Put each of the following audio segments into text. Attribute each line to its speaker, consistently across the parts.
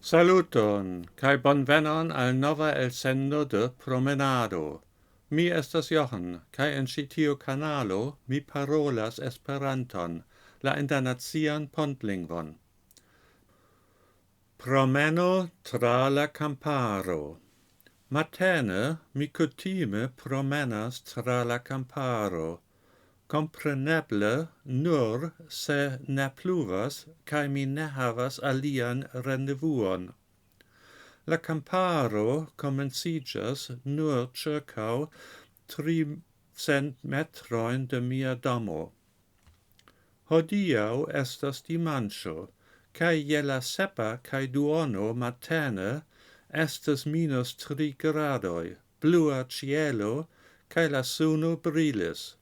Speaker 1: Saluton, kai bonvenon al nova elsendo de Promenado. Mi estas Jochen, kai en ĉi tiu kanalo mi parolas Esperanton, la internacian pontlingvon. Promeno tra la camparo. Matene mi kutime promenas tra la camparo. Compreneble nur se ne pluvas, kai mi ne havas alian rendevuon. La camparo comencijas nur circau 300 metroin de mia domo. Hodiau estas dimanĉo, kai je la sepa kai duono matene estas -3 gradoi, blua cielo, kai la suno brilis.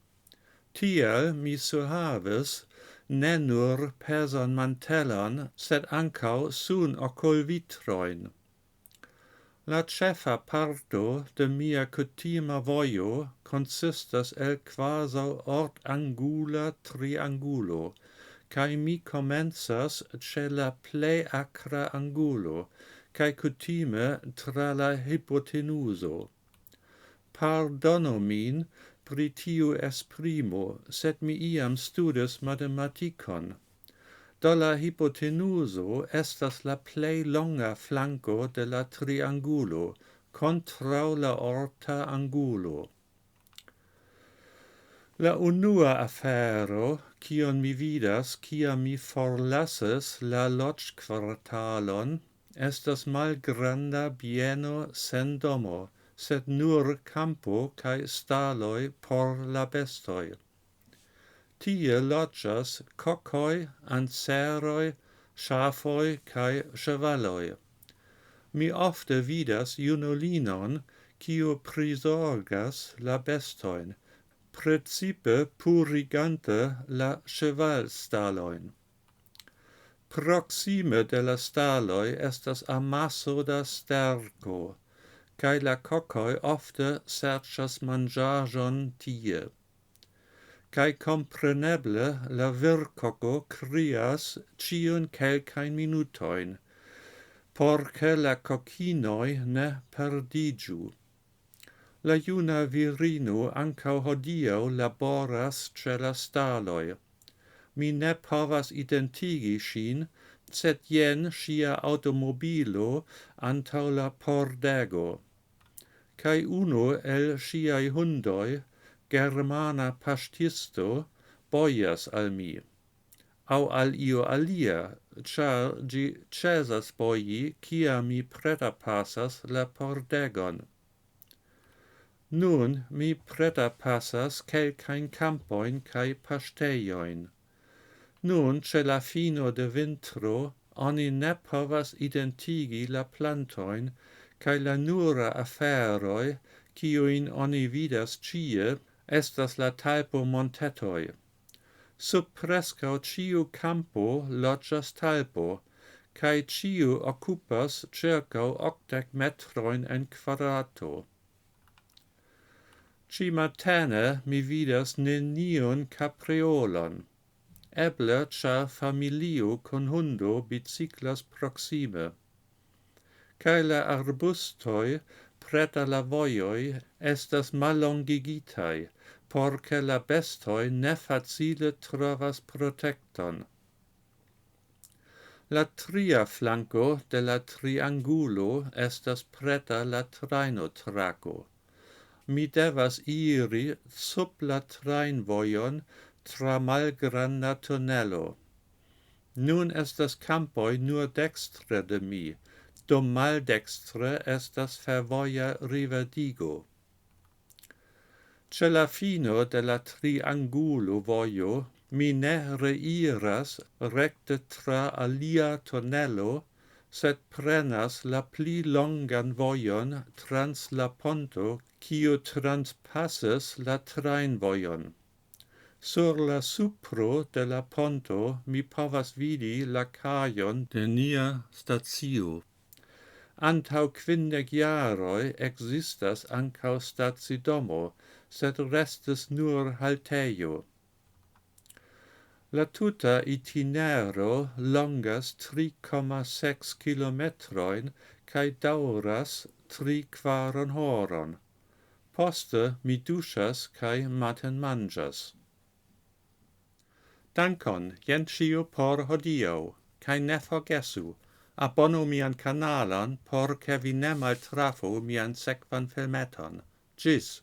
Speaker 1: Tiel mi surhavis ne nur pesan mantelon, sed ancau sun oculvitroin. La cefa parto de mia kutima vojo consistas el quasau ort-angula triangulo, cae mi commensas ce la plei acra angulo, cae kutime tra la hypotenuso. Pardono min pri tiu esprimo, sed mi iam studis matematicon. Do la hypotenuso estas la plei longa flanco de la triangulo, contrau la orta angulo. La unua afero, kion mi vidas, kia mi forlasis la loĝkvartalon, estas malgranda bieno sen domo, sed nur campo cae staloi por la bestoi. Tie loĝas kokoj, anseroj, ŝafoj kaj ĉevaloj. Mi ofte vidas junulinon, kiu prizorgas la bestojn, precipe purigante la ĉevalstalojn. Proxime de la staloj estas amaso da sterko, cae la cocoi ofte serĉas manĝaĵon tie. Cae compreneble la vircoco crias ciun kelkajn minutojn, por ke la cocinoi ne perdiĝu. La juna virino ancau hodiaŭ laboras ĉe la staloj. Mi ne povas identigi ŝin, sed jen ŝia aŭtomobilo antaŭ la pordego. Kaj unu el ŝiaj hundoj, germana paŝtisto, bojas al mi, aŭ al io alia, ĉar ĝi ĉesas boji, kiam mi preterpasas la pordegon. Nun mi preterpasas kelkajn kampojn kaj paŝtejojn. Nun, ĉe la fino de vintro, oni ne povas identigi la plantojn, kaj la nura aferoj, kiujn oni vidas ĉie, estas la talpo-montetoj. Sub preskaŭ ĉiu kampo loĝas talpo, kaj ĉiu okupas ĉirkaŭ 80 metrojn en kvadrato. Ĉi-matene mi vidas neniun kapriolon. Eble ĉar familio kun hundo biciklas proksime. Kaj la arbustoj preter la vojoj estas mallongigitaj, por ke la bestoj ne facile trovas protekton. La tria flanko de la triangulo estas preter la trajnotrako. Mi devas iri sub la trajnvojon tra malgranda tunelo. Nun estas campoj nur dekstre de mi, do maldekstre estas fervoja riverdigo. Ĉe la fino de la triangulo vojo mi ne reiras rekte tra alia tunelo, sed prenas la pli longan vojon trans la ponto, kiu transpasas la trajnvojon. Sur la supro de la ponto mi povas vidi la kajon de nia stacio. Antau 50 jaroj ekzistas ankaŭ stacidomo, sed restis nur haltejo. La tuta itinero longas 3,6 kilometroin cae dauras 3/4 horon. Poste mi duŝas cae matenmanĝas. Dankon, jen ĉio por hodiaŭ, kaj ne forgesu, abonu mian kanalon por ke vi ne maltrafu mian sekvan filmeton. Ĝis!